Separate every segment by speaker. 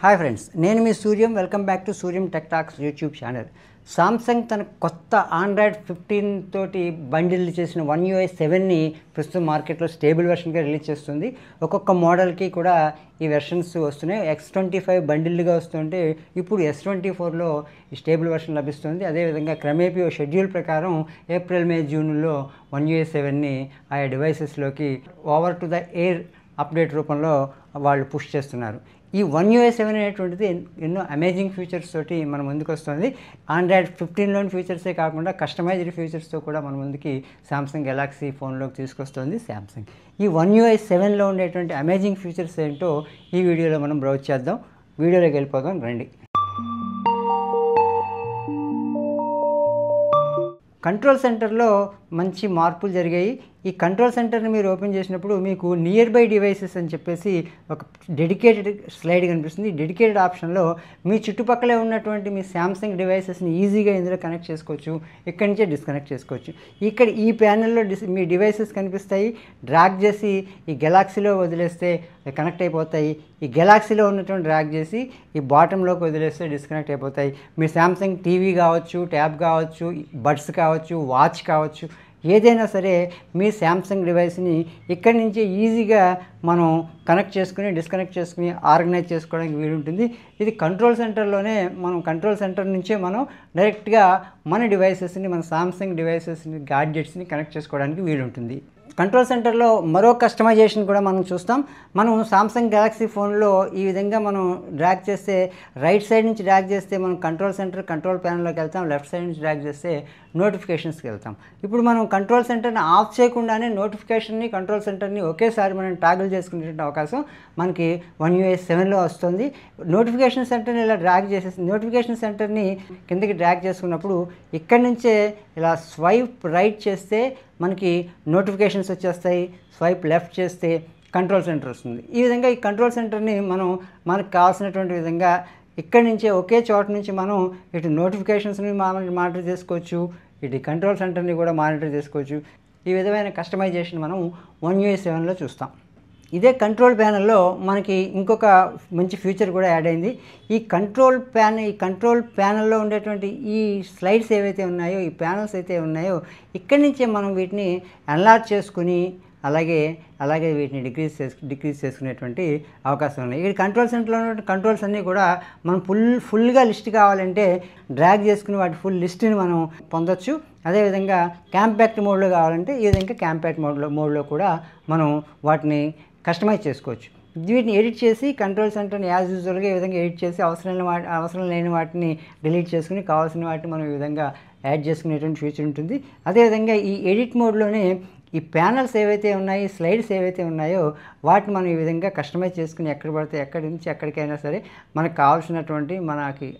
Speaker 1: Hi friends, నేను మీ Suryam. Welcome back to Suryam tech talks YouTube channel. Samsung తన కొత్త ఆండ్రాయిడ్ 15 తోటి బండిల్ చేసిన One UI 7ని ప్రస్తుతం మార్కెట్లో స్టేబుల్ వెర్షన్గా రిలీజ్ చేస్తుంది. ఒక్కొక్క మోడల్కి కూడా ఈ వెర్షన్స్ వస్తున్నాయి. X25 బండిల్గా వస్తుంటే ఇప్పుడు S24లో ఈ స్టేబుల్ వెర్షన్ లభిస్తుంది. అదేవిధంగా క్రమేపీ షెడ్యూల్ ప్రకారం ఏప్రిల్, మే, జూన్లో One UI 7ని ఆయా డివైసెస్లోకి over to the air update రూపంలో వాళ్ళు పుష్ చేస్తున్నారు. ఈ One UI 7 అనేటువంటిది ఎన్నో అమేజింగ్ ఫీచర్స్ తోటి మన ముందుకు వస్తుంది. ఆండ్రాయిడ్ 15లోని ఫీచర్సే కాకుండా కస్టమైజ్డ్ ఫీచర్స్తో కూడా మన ముందుకి సామ్సంగ్ గెలాక్సీ ఫోన్లోకి తీసుకొస్తుంది సామ్సంగ్. ఈ One UI 7లో ఉండేటువంటి అమేజింగ్ ఫీచర్స్ ఏంటో ఈ వీడియోలో మనం బ్రౌజ్ చేద్దాం. వీడియోలోకి వెళ్ళిపోదాం రండి. కంట్రోల్ సెంటర్లో మంచి మార్పులు జరిగాయి. ఈ కంట్రోల్ సెంటర్ని మీరు ఓపెన్ చేసినప్పుడు మీకు నియర్ బై డివైసెస్ అని చెప్పేసి ఒక డెడికేటెడ్ స్లైడ్ కనిపిస్తుంది. డెడికేటెడ్ ఆప్షన్లో మీ చుట్టుపక్కలే ఉన్నటువంటి మీ సామ్సంగ్ డివైసెస్ని ఈజీగా ఇందులో కనెక్ట్ చేసుకోవచ్చు. ఇక్కడి నుంచే డిస్కనెక్ట్ చేసుకోవచ్చు. ఇక్కడ ఈ ప్యానెల్లో మీ డివైసెస్ కనిపిస్తాయి. డ్రాగ్ చేసి ఈ గెలాక్సీలో వదిలేస్తే కనెక్ట్ అయిపోతాయి. ఈ గెలాక్సీలో ఉన్నటువంటి డ్రాగ్ చేసి ఈ బాటంలోకి వదిలేస్తే డిస్కనెక్ట్ అయిపోతాయి. మీ సామ్సంగ్ టీవీ కావచ్చు, ట్యాబ్ కావచ్చు, బడ్స్ కావచ్చు, వాచ్ కావచ్చు, ఏదైనా సరే మీ సామ్సంగ్ డివైస్ని ఇక్కడి నుంచి ఈజీగా మనం కనెక్ట్ చేసుకుని డిస్కనెక్ట్ చేసుకుని ఆర్గనైజ్ చేసుకోవడానికి వీలుంటుంది. ఇది కంట్రోల్ సెంటర్లోనే కంట్రోల్ సెంటర్ నుంచే మనం డైరెక్ట్గా మన డివైసెస్ని, మన సామ్సంగ్ డివైసెస్ని, గ్యాడ్జెట్స్ని కనెక్ట్ చేసుకోవడానికి వీలుంటుంది. కంట్రోల్ సెంటర్లో మరో కస్టమైజేషన్ కూడా మనం చూస్తాం. మనం సామ్సంగ్ గెలాక్సీ ఫోన్లో ఈ విధంగా మనం డ్రాగ్ చేస్తే రైట్ సైడ్ నుంచి డ్రాగ్ చేస్తే మనం కంట్రోల్ సెంటర్ కంట్రోల్ ప్యానల్లోకి వెళ్తాం. లెఫ్ట్ సైడ్ నుంచి డ్రాగ్ చేస్తే నోటిఫికేషన్స్కి వెళ్తాం. ఇప్పుడు మనం కంట్రోల్ సెంటర్ని ఆఫ్ చేయకుండానే నోటిఫికేషన్ని, కంట్రోల్ సెంటర్ని ఒకేసారి మనం టాగిల్ చేసుకునేటువంటి అవకాశం మనకి One UI 7లో వస్తుంది. నోటిఫికేషన్ సెంటర్ని ఇలా డ్రాగ్ చేసేసి నోటిఫికేషన్ సెంటర్ని కిందకి డ్రాగ్ చేసుకున్నప్పుడు ఇక్కడి నుంచే ఇలా స్వైప్ రైట్ చేస్తే మనకి నోటిఫికేషన్స్ వచ్చేస్తాయి. స్వైప్ లెఫ్ట్ చేస్తే కంట్రోల్ సెంటర్ వస్తుంది. ఈ విధంగా ఈ కంట్రోల్ సెంటర్ని మనకు కావాల్సినటువంటి విధంగా ఇక్కడి నుంచే ఒకే చోట నుంచి మనం ఇటు నోటిఫికేషన్స్ని మానిటర్ చేసుకోవచ్చు, ఇటు కంట్రోల్ సెంటర్ని కూడా మానిటర్ చేసుకోవచ్చు. ఈ విధమైన కస్టమైజేషన్ మనం One UI 7లో చూస్తాం. ఇదే కంట్రోల్ ప్యానల్లో మనకి ఇంకొక మంచి ఫీచర్ కూడా యాడ్ అయింది. ఈ కంట్రోల్ ప్యానల్లో ఉండేటువంటి ఈ స్లైడ్స్ ఏవైతే ఉన్నాయో, ఈ ప్యానల్స్ అయితే ఉన్నాయో, ఇక్కడి నుంచే మనం వీటిని ఎన్లార్జ్ చేసుకుని అలాగే వీటిని డిక్రీజ్ చేసుకునేటువంటి అవకాశం ఉన్నాయి. ఇక్కడ కంట్రోల్ సెంటర్లో ఉన్న కంట్రోల్స్ అన్నీ కూడా మనం ఫుల్గా లిస్ట్ కావాలంటే డ్రాగ్ చేసుకుని వాటి ఫుల్ లిస్ట్ని మనం పొందొచ్చు. అదేవిధంగా కాంపాక్ట్ మోడ్లో కావాలంటే ఈ విధంగా కాంపాక్ట్ మోడ్లో కూడా మనం వాటిని కస్టమైజ్ చేసుకోవచ్చు. వీటిని ఎడిట్ చేసి కంట్రోల్ సెంటర్ని యాజ్ యూజువల్గా ఈ విధంగా ఎడిట్ చేసి అవసరం లేని వాటిని డిలీట్ చేసుకుని కావాల్సిన వాటిని మనం ఈ విధంగా యాడ్ చేసుకునేటువంటి ఫీచర్ ఉంటుంది. అదేవిధంగా ఈ ఎడిట్ మోడ్లోనే ఈ ప్యానల్స్ ఏవైతే ఉన్నాయి, స్లైడ్స్ ఏవైతే ఉన్నాయో వాటిని మనం ఈ విధంగా కస్టమైజ్ చేసుకుని ఎక్కడ పడితే ఎక్కడి నుంచి ఎక్కడికైనా సరే మనకు కావాల్సినటువంటి మనకి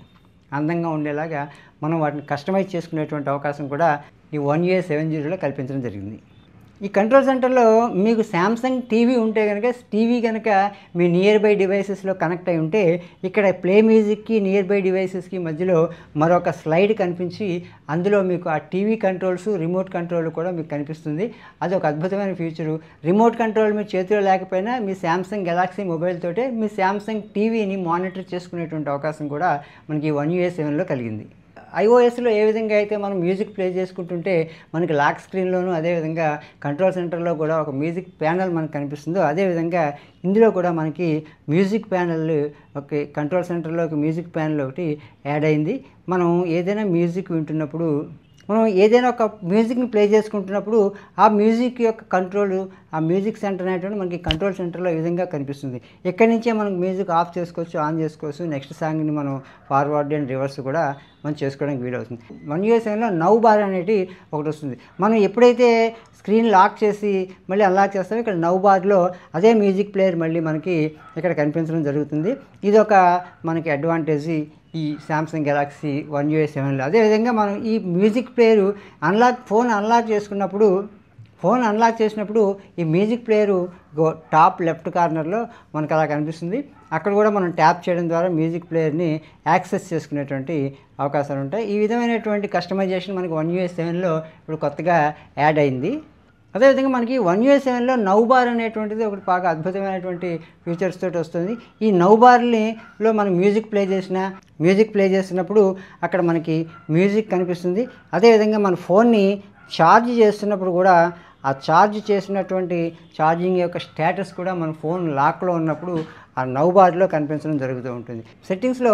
Speaker 1: అందంగా ఉండేలాగా మనం వాటిని కస్టమైజ్ చేసుకునేటువంటి అవకాశం కూడా ఈ One UI 7.0లో కల్పించడం జరిగింది. ఈ కంట్రోల్ సెంటర్లో మీకు సామ్సంగ్ టీవీ ఉంటే కనుక మీ నియర్ బై డివైసెస్లో కనెక్ట్ అయి ఉంటే ఇక్కడ ప్లే మ్యూజిక్కి నియర్ బై డివైసెస్కి మధ్యలో మరొక స్లైడ్ కనిపించి అందులో మీకు ఆ టీవీ కంట్రోల్స్, రిమోట్ కంట్రోల్ కూడా మీకు కనిపిస్తుంది. అది ఒక అద్భుతమైన ఫీచరు. రిమోట్ కంట్రోల్ మీ చేతిలో లేకపోయినా మీ సామ్సంగ్ గెలాక్సీ మొబైల్ తోటే మీ సామ్సంగ్ టీవీని మానిటర్ చేసుకునేటువంటి అవకాశం కూడా మనకి One UI 7లో కలిగింది. iOSలో ఏ విధంగా అయితే మనం మ్యూజిక్ ప్లే చేసుకుంటుంటే మనకి లాక్ స్క్రీన్లోనూ, అదేవిధంగా కంట్రోల్ సెంటర్లో కూడా ఒక మ్యూజిక్ ప్యానల్ మనకు కనిపిస్తుందో అదేవిధంగా ఇందులో కూడా మనకి మ్యూజిక్ ప్యానల్ కంట్రోల్ సెంటర్లోకి మ్యూజిక్ ప్యానల్ ఒకటి యాడ్ అయింది. మనం ఏదైనా మ్యూజిక్ వింటున్నప్పుడు, మనం ఏదైనా ఒక మ్యూజిక్ని ప్లే చేసుకుంటున్నప్పుడు ఆ మ్యూజిక్ యొక్క కంట్రోల్, ఆ మ్యూజిక్ సెంటర్ అనేటువంటి మనకి కంట్రోల్ సెంటర్లో ఈ విధంగా కనిపిస్తుంది. ఎక్కడి నుంచే మనం మ్యూజిక్ ఆఫ్ చేసుకోవచ్చు, ఆన్ చేసుకోవచ్చు. నెక్స్ట్ సాంగ్ని మనం ఫార్వర్డ్ అండ్ రివర్స్ కూడా మనం చేసుకోవడానికి వీలవుతుంది. One UI 7లో నౌ బార్ అనేది ఒకటి వస్తుంది. మనం ఎప్పుడైతే స్క్రీన్ లాక్ చేసి మళ్ళీ అన్లాక్ చేస్తామో ఇక్కడ నౌ బార్లో అదే మ్యూజిక్ ప్లేయర్ మళ్ళీ మనకి ఇక్కడ కనిపించడం జరుగుతుంది. ఇది ఒక మనకి అడ్వాంటేజ్ ఈ సామ్సంగ్ గెలాక్సీ One UI 7లో. అదేవిధంగా మనం ఈ మ్యూజిక్ ప్లేయరు ఫోన్ అన్లాక్ చేసినప్పుడు ఈ మ్యూజిక్ ప్లేయరు టాప్ లెఫ్ట్ కార్నర్లో మనకు అలా కనిపిస్తుంది. అక్కడ కూడా మనం ట్యాప్ చేయడం ద్వారా మ్యూజిక్ ప్లేయర్ని యాక్సెస్ చేసుకునేటువంటి అవకాశాలు ఉంటాయి. ఈ విధమైనటువంటి కస్టమైజేషన్ మనకి One UI 7లో ఇప్పుడు కొత్తగా యాడ్ అయింది. అదేవిధంగా మనకి వన్ యూఎస్ 7లో నౌ బార్ అనేటువంటిది ఒకటి బాగా అద్భుతమైనటువంటి ఫీచర్స్ తోటి వస్తుంది. ఈ నౌ బార్లో మనం మ్యూజిక్ ప్లే చేస్తున్నప్పుడు అక్కడ మనకి మ్యూజిక్ కనిపిస్తుంది. అదేవిధంగా మన ఫోన్ని ఛార్జ్ చేస్తున్నప్పుడు కూడా ఆ ఛార్జ్ చేసినటువంటి ఛార్జింగ్ యొక్క స్టేటస్ కూడా మన ఫోన్ లాక్లో ఉన్నప్పుడు ఆ నౌ బార్లో కనిపించడం జరుగుతూ ఉంటుంది. సెట్టింగ్స్లో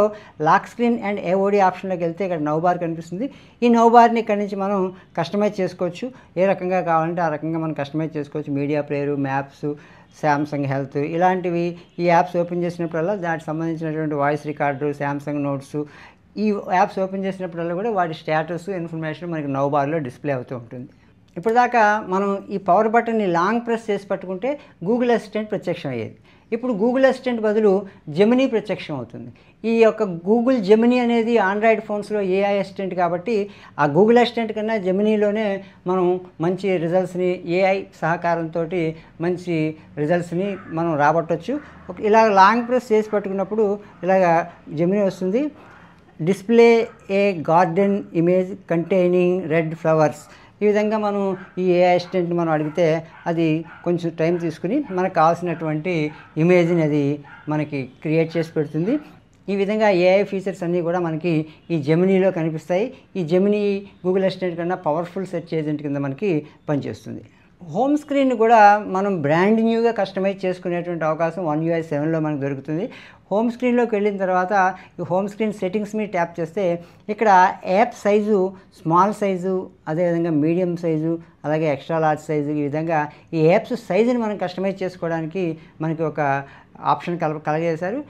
Speaker 1: లాక్ స్క్రీన్ అండ్ ఏఓడి ఆప్షన్లోకి వెళ్తే ఇక్కడ నౌ బార్ కనిపిస్తుంది. ఈ నౌ బార్ని ఇక్కడ నుంచి మనం కస్టమైజ్ చేసుకోవచ్చు. ఏ రకంగా కావాలంటే ఆ రకంగా మనం కస్టమైజ్ చేసుకోవచ్చు. Media player, maps, Samsung health ఇలాంటివి ఈ యాప్స్ ఓపెన్ చేసినప్పుడల్లా దానికి సంబంధించినటువంటి వాయిస్ రికార్డు, శాంసంగ్ నోట్స్ ఈ యాప్స్ ఓపెన్ చేసినప్పుడల్లా కూడా వాటి స్టేటస్ ఇన్ఫర్మేషన్ మనకి నౌ బార్లో డిస్ప్లే అవుతూ ఉంటుంది. ఇప్పుడు దాకా మనం ఈ పవర్ బటన్ని లాంగ్ ప్రెస్ చేసి పట్టుకుంటే గూగుల్ అసిస్టెంట్ ప్రత్యక్షం అయ్యేది. ఇప్పుడు గూగుల్ అసిస్టెంట్ బదులు జెమినీ ప్రత్యక్షం అవుతుంది. ఈ యొక్క గూగుల్ జెమినీ అనేది ఆండ్రాయిడ్ ఫోన్స్లో ఏఐ అసిస్టెంట్ కాబట్టి ఆ గూగుల్ అసిస్టెంట్ కన్నా జెమినీలోనే మనం మంచి రిజల్ట్స్ని ఏఐ సహకారంతో మంచి రిజల్ట్స్ని మనం రాబట్టవచ్చు. ఇలా లాంగ్ ప్రెస్ చేసి పట్టుకున్నప్పుడు ఇలాగ జెమినీ వస్తుంది. డిస్ప్లే ఏ garden image containing red flowers. ఈ విధంగా మనం ఈ ఏఐ అసిస్టెంట్ని మనం అడిగితే అది కొంచెం టైం తీసుకుని మనకు కావాల్సినటువంటి ఇమేజ్ని అది మనకి క్రియేట్ చేసి పెడుతుంది. ఈ విధంగా ఏఐ ఫీచర్స్ అన్నీ కూడా మనకి ఈ జెమినీలో కనిపిస్తాయి. ఈ జెమినీ గూగుల్ అసిస్టెంట్ కన్నా పవర్ఫుల్ సెర్చ్ ఏజెంట్ కింద మనకి పనిచేస్తుంది. హోమ్ స్క్రీన్ కూడా మనం బ్రాండ్ న్యూగా కస్టమైజ్ చేసుకునేటువంటి అవకాశం వన్ యూఐ 7లో మనకు దొరుకుతుంది. హోమ్ స్క్రీన్లోకి వెళ్ళిన తర్వాత ఈ హోమ్ స్క్రీన్ సెట్టింగ్స్ మీద ట్యాప్ చేస్తే ఇక్కడ యాప్ సైజు, స్మాల్ సైజు, అదేవిధంగా మీడియం సైజు, అలాగే ఎక్స్ట్రా లార్జ్ సైజు, ఈ విధంగా ఈ యాప్స్ సైజుని మనం కస్టమైజ్ చేసుకోవడానికి మనకి ఒక ఆప్షన్ కలగజేశారు.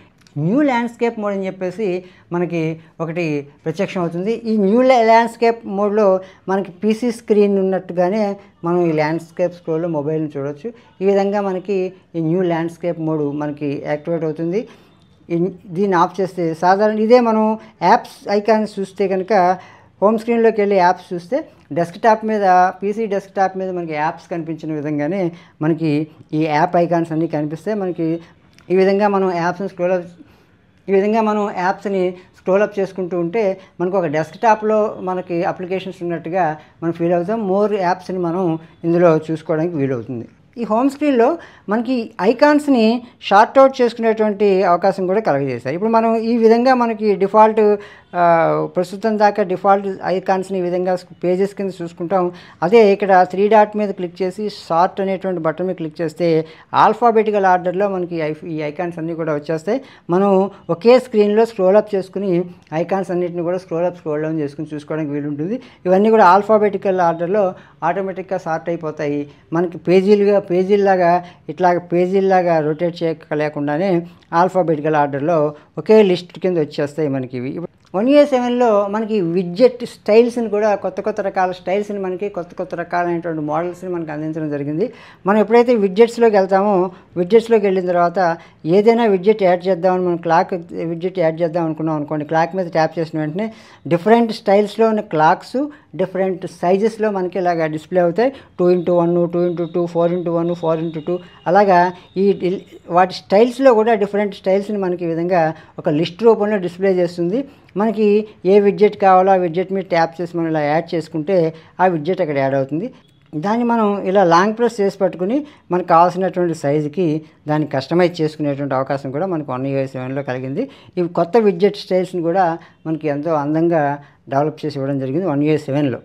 Speaker 1: న్యూ ల్యాండ్స్కేప్ మోడ్ అని చెప్పేసి మనకి ఒకటి ప్రత్యక్షం అవుతుంది. ఈ న్యూ ల్యాండ్స్కేప్ మోడ్లో మనకి పీసీ స్క్రీన్ ఉన్నట్టుగానే మనం ఈ ల్యాండ్స్కేప్ స్క్రోల్లో మొబైల్ని చూడవచ్చు. ఈ విధంగా మనకి ఈ న్యూ ల్యాండ్స్కేప్ మోడ్ మనకి యాక్టివేట్ అవుతుంది. దీన్ని ఆఫ్ చేస్తే సాధారణ ఇదే మనం యాప్స్ ఐకాన్స్ చూస్తే కనుక హోమ్ స్క్రీన్లోకి వెళ్ళి యాప్స్ చూస్తే డెస్క్టాప్ మీద పీసీ డెస్క్టాప్ మీద మనకి యాప్స్ కనిపించిన విధంగానే మనకి ఈ యాప్ ఐకాన్స్ అన్నీ కనిపిస్తాయి. మనకి ఈ విధంగా మనం యాప్స్ని స్క్రోలప్ చేసుకుంటూ ఉంటే మనకు ఒక డెస్క్టాప్లో మనకి అప్లికేషన్స్ ఉన్నట్టుగా మనం ఫీల్ అవుతాం. మోర్ యాప్స్ని మనం ఇందులో చూసుకోవడానికి వీలవుతుంది. ఈ హోమ్ స్క్రీన్లో మనకి ఐకాన్స్ని షార్ట్ అవుట్ చేసుకునేటువంటి అవకాశం కూడా కలగజేశారు. ఇప్పుడు మనం ఈ విధంగా మనకి డిఫాల్ట్ ప్రస్తుతం దాకా డిఫాల్ట్ ఐకాన్స్ని ఈ విధంగా పేజెస్ కింద చూసుకుంటాం. అదే ఇక్కడ 3 డాట్ మీద క్లిక్ చేసి షార్ట్ అనేటువంటి బటన్ మీద క్లిక్ చేస్తే ఆల్ఫాబెటికల్ ఆర్డర్లో మనకి ఈ ఐకాన్స్ అన్నీ కూడా వచ్చేస్తాయి. మనం ఒకే స్క్రీన్లో స్క్రోలప్ చేసుకుని ఐకాన్స్ అన్నింటిని కూడా స్క్రోల్ డౌన్ చేసుకుని చూసుకోవడానికి వీలుంటుంది. ఇవన్నీ కూడా ఆల్ఫాబెటికల్ ఆర్డర్లో ఆటోమేటిక్గా షార్ట్ అయిపోతాయి. మనకి పేజీల్లాగా రొటేట్ చేయలేకుండానే ఆల్ఫాబెటికల్ ఆర్డర్లో ఒకే లిస్ట్ కింద వచ్చేస్తాయి మనకి ఇవి. వన్ యూఐ 7లో మనకి విడ్జెట్ స్టైల్స్ని కూడా కొత్త రకాల స్టైల్స్ని మనకి కొత్త రకాలైనటువంటి మోడల్స్ని మనకి అందించడం జరిగింది. మనం ఎప్పుడైతే విడ్జెట్స్లోకి వెళ్తామో విడ్జెట్స్లోకి వెళ్ళిన తర్వాత ఏదైనా విడ్జెట్ యాడ్ చేద్దామని మనం క్లాక్ విడ్జెట్ యాడ్ చేద్దాం అనుకున్నాం అనుకోండి, క్లాక్ మీద ట్యాప్ చేసిన వెంటనే డిఫరెంట్ స్టైల్స్లో ఉన్న క్లాక్స్ డిఫరెంట్ సైజెస్లో మనకి ఇలాగ డిస్ప్లే అవుతాయి. 2x1, 2x2, 4x1, 4x2 అలాగా ఈ వాటి స్టైల్స్లో కూడా డిఫరెంట్ స్టైల్స్ని మనకి ఈ విధంగా ఒక లిస్ట్ రూపంలో డిస్ప్లే చేస్తుంది. మనకి ఏ విడ్జెట్ కావాలో ఆ విడ్జెట్ మీద ట్యాప్ చేసి మనం ఇలా యాడ్ చేసుకుంటే ఆ విడ్జెట్ అక్కడ యాడ్ అవుతుంది. దాన్ని మనం ఇలా లాంగ్ ప్రెస్ చేసి పట్టుకుని మనకు కావాల్సినటువంటి సైజుకి దాన్ని కస్టమైజ్ చేసుకునేటువంటి అవకాశం కూడా మనకు వన్ యూఐ 7లో కలిగింది. ఇవి కొత్త విడ్జెట్ స్టైల్స్ని కూడా మనకి ఎంతో అందంగా డెవలప్ చేసి ఇవ్వడం జరిగింది వన్ యూఐ 7లో.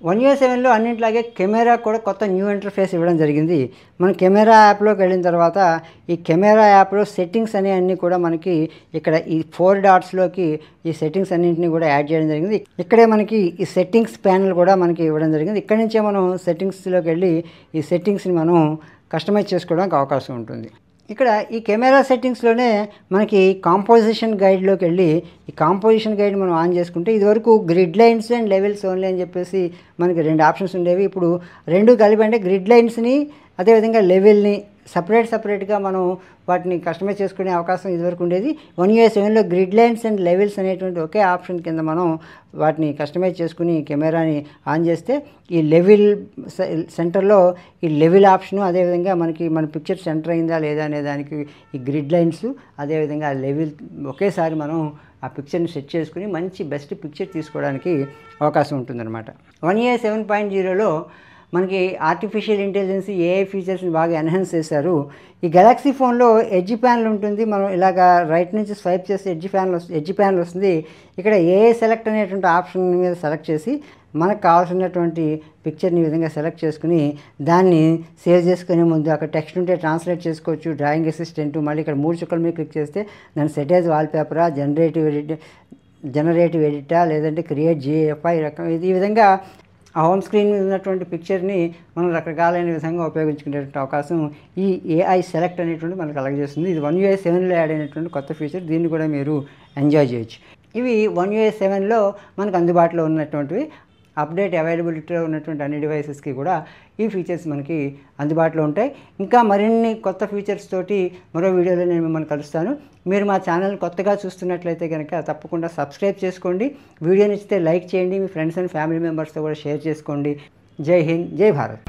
Speaker 1: వన్ యూఐ 7లో అన్నింటిలాగే కెమెరా కూడా కొత్త న్యూ ఇంటర్ఫేస్ ఇవ్వడం జరిగింది. మనం కెమెరా యాప్లోకి వెళ్ళిన తర్వాత ఈ కెమెరా యాప్లో సెట్టింగ్స్ అన్నీ కూడా మనకి ఇక్కడ ఈ 4 డాట్స్లోకి ఈ సెట్టింగ్స్ అన్నింటినీ కూడా యాడ్ చేయడం జరిగింది. ఇక్కడే మనకి ఈ సెట్టింగ్స్ ప్యానెల్ కూడా మనకి ఇవ్వడం జరిగింది. ఇక్కడి నుంచే మనం సెట్టింగ్స్లోకి వెళ్ళి ఈ సెట్టింగ్స్ని మనం కస్టమైజ్ చేసుకోవడానికి అవకాశం ఉంటుంది. ఇక్కడ ఈ కెమెరా సెట్టింగ్స్లోనే మనకి కాంపోజిషన్ గైడ్లోకి వెళ్ళి ఈ కాంపోజిషన్ గైడ్ మనం ఆన్ చేసుకుంటే ఇదివరకు grid lines and levels only అని చెప్పేసి మనకి 2 ఆప్షన్స్ ఉండేవి. ఇప్పుడు 2 కలిపి అంటే గ్రిడ్ లైన్స్ని అదేవిధంగా లెవెల్ని సపరేట్గా మనం వాటిని కస్టమైజ్ చేసుకునే అవకాశం ఇదివరకు ఉండేది. వన్ యూఐ 7లో గ్రిడ్ లైన్స్ అండ్ లెవెల్స్ అనేటువంటి ఒకే ఆప్షన్ కింద మనం వాటిని కస్టమైజ్ చేసుకుని కెమెరాని ఆన్ చేస్తే ఈ లెవెల్ సెంటర్లో ఈ లెవెల్ ఆప్షను అదేవిధంగా మనకి మన పిక్చర్ సెంటర్ అయిందా లేదా అనే దానికి ఈ గ్రిడ్ లైన్స్ అదేవిధంగా లెవెల్ ఒకేసారి మనం ఆ పిక్చర్ని సెట్ చేసుకుని మంచి బెస్ట్ పిక్చర్ తీసుకోవడానికి అవకాశం ఉంటుందన్నమాట. వన్ యూఐ 7.0లో మనకి ఆర్టిఫిషియల్ ఇంటెలిజెన్స్ ఏఐ ఫీచర్స్ని బాగా ఎన్హాన్స్ చేశారు. ఈ గెలాక్సీ ఫోన్లో ఎడ్జ్ ప్యానల్ ఉంటుంది. మనం ఇలాగా రైట్ నుంచి స్వైప్ చేస్తే ఎడ్జ్ ప్యానల్ వస్తుంది. ఇక్కడ ఏఐ సెలెక్ట్ అనేటువంటి ఆప్షన్ మీద సెలెక్ట్ చేసి మనకు కావాల్సినటువంటి పిక్చర్ని ఈ విధంగా సెలెక్ట్ చేసుకుని దాన్ని సేవ్ చేసుకునే ముందు అక్కడ టెక్స్ట్ ఉంటే ట్రాన్స్లేట్ చేసుకోవచ్చు. డ్రాయింగ్ అసిస్టెంట్ మళ్ళీ ఇక్కడ 3 చుక్కల మీద క్లిక్ చేస్తే దాన్ని సెట్ యాజ్ వాల్పేపరా, జనరేటివ్ ఎడిటా, లేదంటే క్రియేట్ జిఎఫ్ఐ రకం ఈ విధంగా ఆ హోమ్ స్క్రీన్ మీద ఉన్నటువంటి పిక్చర్ని మనం రకరకాలైన విధంగా ఉపయోగించుకునేటువంటి అవకాశం ఈ ఏఐ సెలెక్ట్ అనేటువంటి మనకు కలగజేస్తుంది. ఇది 1UI 7లో యాడ్ అయినటువంటి కొత్త ఫీచర్. దీన్ని కూడా మీరు ఎంజాయ్ చేయొచ్చు. ఇవి 1UI 7లో మనకు అందుబాటులో ఉన్నటువంటివి. అప్డేట్ అవైలబిలిటీలో ఉన్నటువంటి అన్ని డివైసెస్కి కూడా ఈ ఫీచర్స్ మనకి అందుబాటులో ఉంటాయి. ఇంకా మరిన్ని కొత్త ఫీచర్స్ తోటి మరో వీడియోలో నేను మిమ్మల్ని కలుస్తాను. మీరు మా ఛానల్ కొత్తగా చూస్తున్నట్లయితే కనుక తప్పకుండా సబ్స్క్రైబ్ చేసుకోండి. వీడియో నచ్చితే లైక్ చేయండి. మీ ఫ్రెండ్స్ అండ్ ఫ్యామిలీ మెంబర్స్తో కూడా షేర్ చేసుకోండి. జై హింద్, జై భారత్.